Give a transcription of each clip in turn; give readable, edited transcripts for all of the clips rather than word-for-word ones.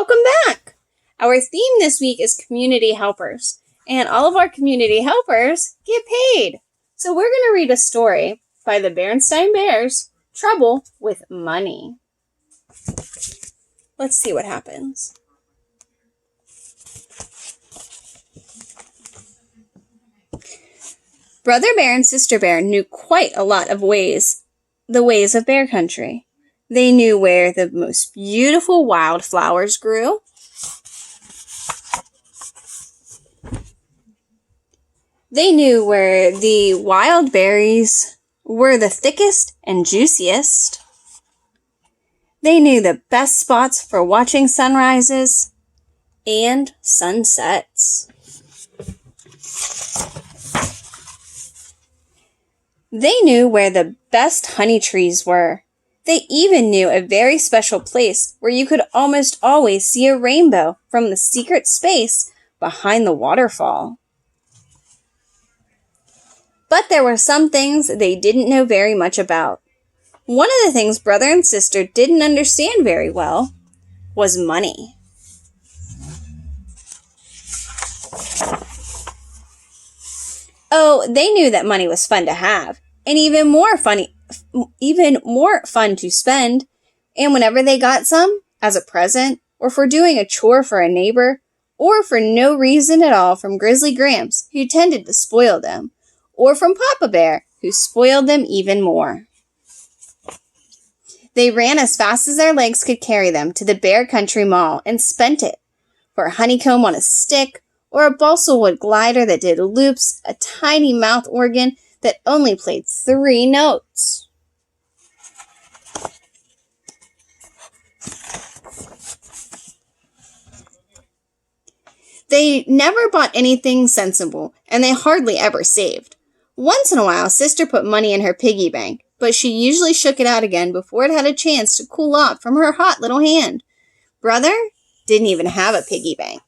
Welcome back! Our theme this week is community helpers, and all of our community helpers get paid. So we're going to read a story by the Berenstain Bears, Trouble with Money. Let's see what happens. Brother Bear and Sister Bear knew quite a lot of the ways of bear country. They knew where the most beautiful wildflowers grew. They knew where the wild berries were the thickest and juiciest. They knew the best spots for watching sunrises and sunsets. They knew where the best honey trees were. They even knew a very special place where you could almost always see a rainbow from the secret space behind the waterfall. But there were some things they didn't know very much about. One of the things brother and sister didn't understand very well was money. Oh, they knew that money was fun to have, and even more fun to spend. And whenever they got some, as a present, or for doing a chore for a neighbor, or for no reason at all from Grizzly Gramps, who tended to spoil them, or from Papa Bear, who spoiled them even more. They ran as fast as their legs could carry them to the Bear Country Mall and spent it for a honeycomb on a stick, or a balsa wood glider that did loops, a tiny mouth organ that only played 3 notes. They never bought anything sensible, and they hardly ever saved. Once in a while, Sister put money in her piggy bank, but she usually shook it out again before it had a chance to cool off from her hot little hand. Brother didn't even have a piggy bank.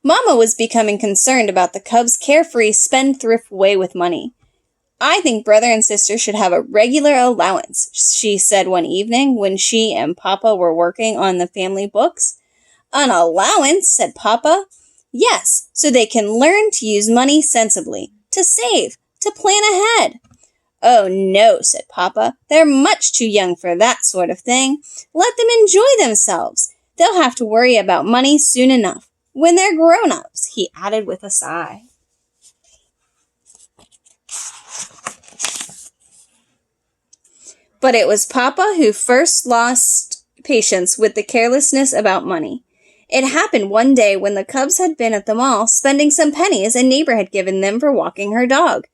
Mama was becoming concerned about the cubs' carefree, spendthrift way with money. "I think brother and sister should have a regular allowance," she said one evening when she and Papa were working on the family books. "An allowance?" said Papa. "Yes, so they can learn to use money sensibly, to save, to plan ahead." "Oh, no," said Papa. "They're much too young for that sort of thing. Let them enjoy themselves. They'll have to worry about money soon enough, when they're grown-ups," he added with a sigh. But it was Papa who first lost patience with the carelessness about money. It happened one day when the cubs had been at the mall spending some pennies a neighbor had given them for walking her dog.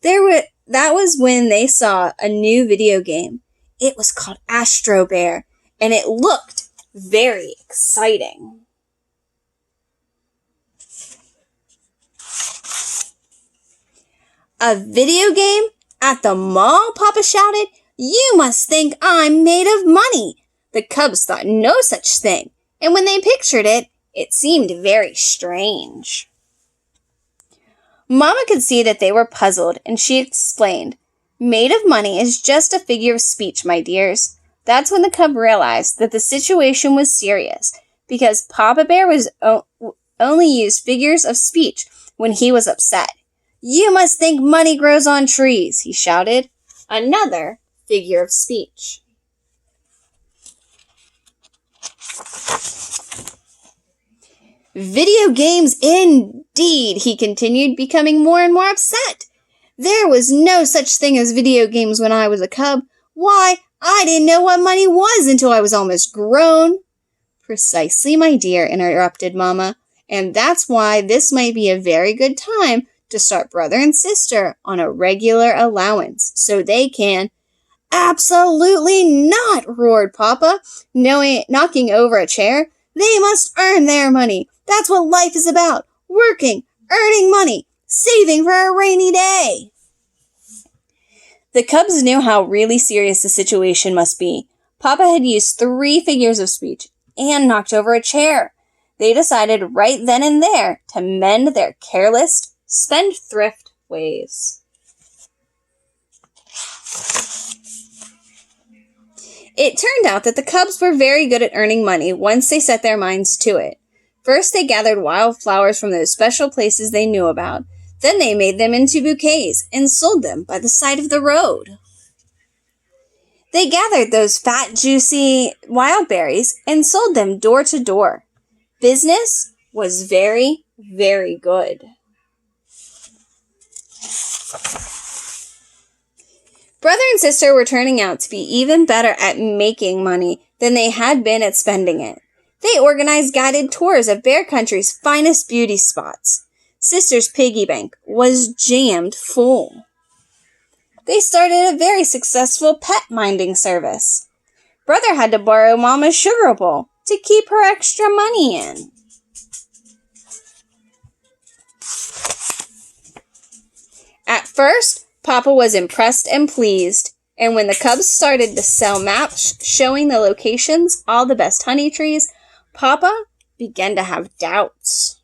That was when they saw a new video game. It was called Astro Bear, and it looked very exciting. "A video game? At the mall?" Papa shouted. "You must think I'm made of money." The cubs thought no such thing, and when they pictured it, it seemed very strange. Mama could see that they were puzzled, and she explained, "Made of money is just a figure of speech, my dears." That's when the cub realized that the situation was serious, because Papa Bear was only used figures of speech when he was upset. "You must think money grows on trees," he shouted. Another figure of speech. "Video games indeed," he continued, becoming more and more upset. "There was no such thing as video games when I was a cub. Why, I didn't know what money was until I was almost grown." "Precisely, my dear," interrupted Mama, "and that's why this might be a very good time to start brother and sister on a regular allowance, so they can—" "Absolutely not," roared Papa, knocking over a chair. "They must earn their money. That's what life is about. Working, earning money, saving for a rainy day." The cubs knew how really serious the situation must be. Papa had used 3 figures of speech and knocked over a chair. They decided right then and there to mend their careless, spendthrift ways. It turned out that the Cubs were very good at earning money once they set their minds to it. First, they gathered wild flowers from those special places they knew about. Then they made them into bouquets and sold them by the side of the road. They gathered those fat, juicy wild berries and sold them door to door. Business was very, very good. Brother and sister were turning out to be even better at making money than they had been at spending it. They organized guided tours of Bear Country's finest beauty spots. Sister's piggy bank was jammed full. They started a very successful pet minding service. Brother had to borrow Mama's sugar bowl to keep her extra money in. At first, Papa was impressed and pleased, and when the Cubs started to sell maps showing the locations, all the best honey trees, Papa began to have doubts.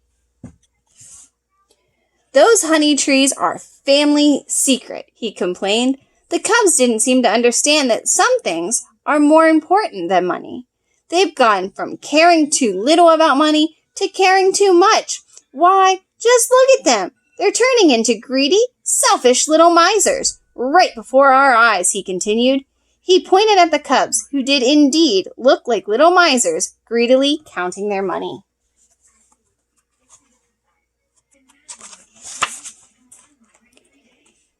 Those honey trees are family secret, he complained. The Cubs didn't seem to understand that some things are more important than money. They've gone from caring too little about money to caring too much. Why, just look at them. They're turning into greedy, selfish little misers. Right before our eyes, he continued. He pointed at the Cubs, who did indeed look like little misers, greedily counting their money.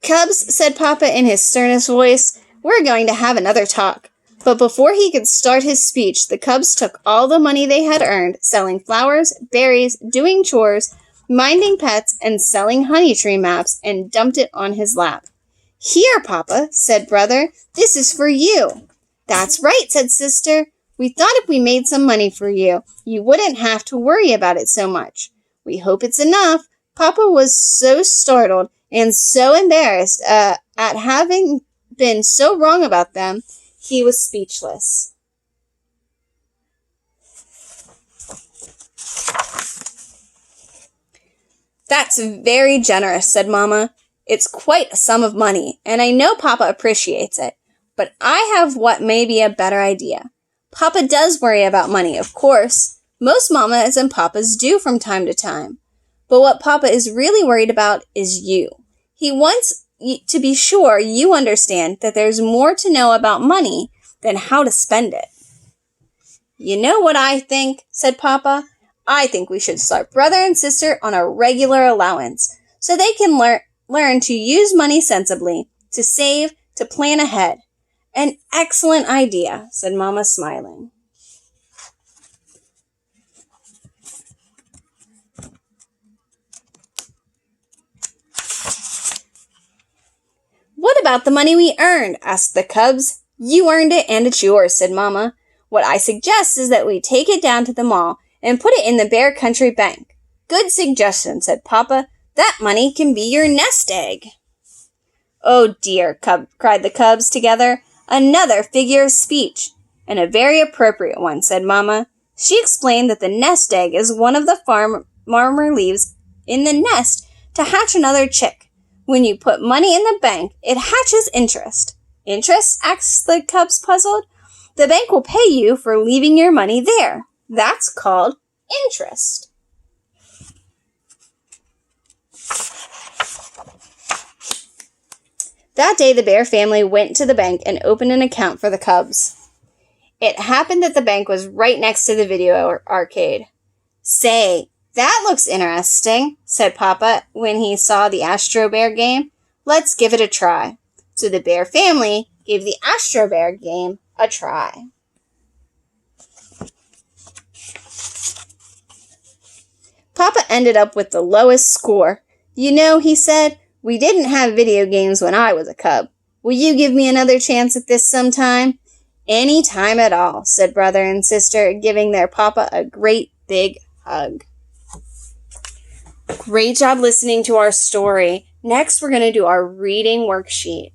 Cubs, said Papa in his sternest voice, we're going to have another talk. But before he could start his speech, the Cubs took all the money they had earned, selling flowers, berries, doing chores, minding pets, and selling honey tree maps, and dumped it on his lap. Here, Papa, said Brother, this is for you. That's right, said Sister. We thought if we made some money for you, you wouldn't have to worry about it so much. We hope it's enough. Papa was so startled and so embarrassed at having been so wrong about them, he was speechless. That's very generous, said Mama. It's quite a sum of money, and I know Papa appreciates it. But I have what may be a better idea. Papa does worry about money, of course. Most mamas and papas do from time to time. But what Papa is really worried about is you. He wants to be sure you understand that there's more to know about money than how to spend it. You know what I think, said Papa. I think we should start Brother and Sister on a regular allowance so they can learn to use money sensibly, to save, to plan ahead. An excellent idea, said Mama, smiling. What about the money we earned? Asked the Cubs. You earned it and it's yours, said Mama. What I suggest is that we take it down to the mall and put it in the Bear Country Bank. Good suggestion, said Papa. That money can be your nest egg. Oh dear, cried the Cubs together. Another figure of speech. And a very appropriate one, said Mama. She explained that the nest egg is one of the farmer leaves in the nest to hatch another chick. When you put money in the bank, it hatches interest. Interest? Asked the Cubs, puzzled. The bank will pay you for leaving your money there. That's called interest. That day, the Bear family went to the bank and opened an account for the Cubs. It happened that the bank was right next to the video arcade. Say, that looks interesting, said Papa when he saw the Astro Bear game. Let's give it a try. So the Bear family gave the Astro Bear game a try. Papa ended up with the lowest score. You know, he said, we didn't have video games when I was a cub. Will you give me another chance at this sometime? Any time at all, said Brother and Sister, giving their Papa a great big hug. Great job listening to our story. Next, we're going to do our reading worksheet.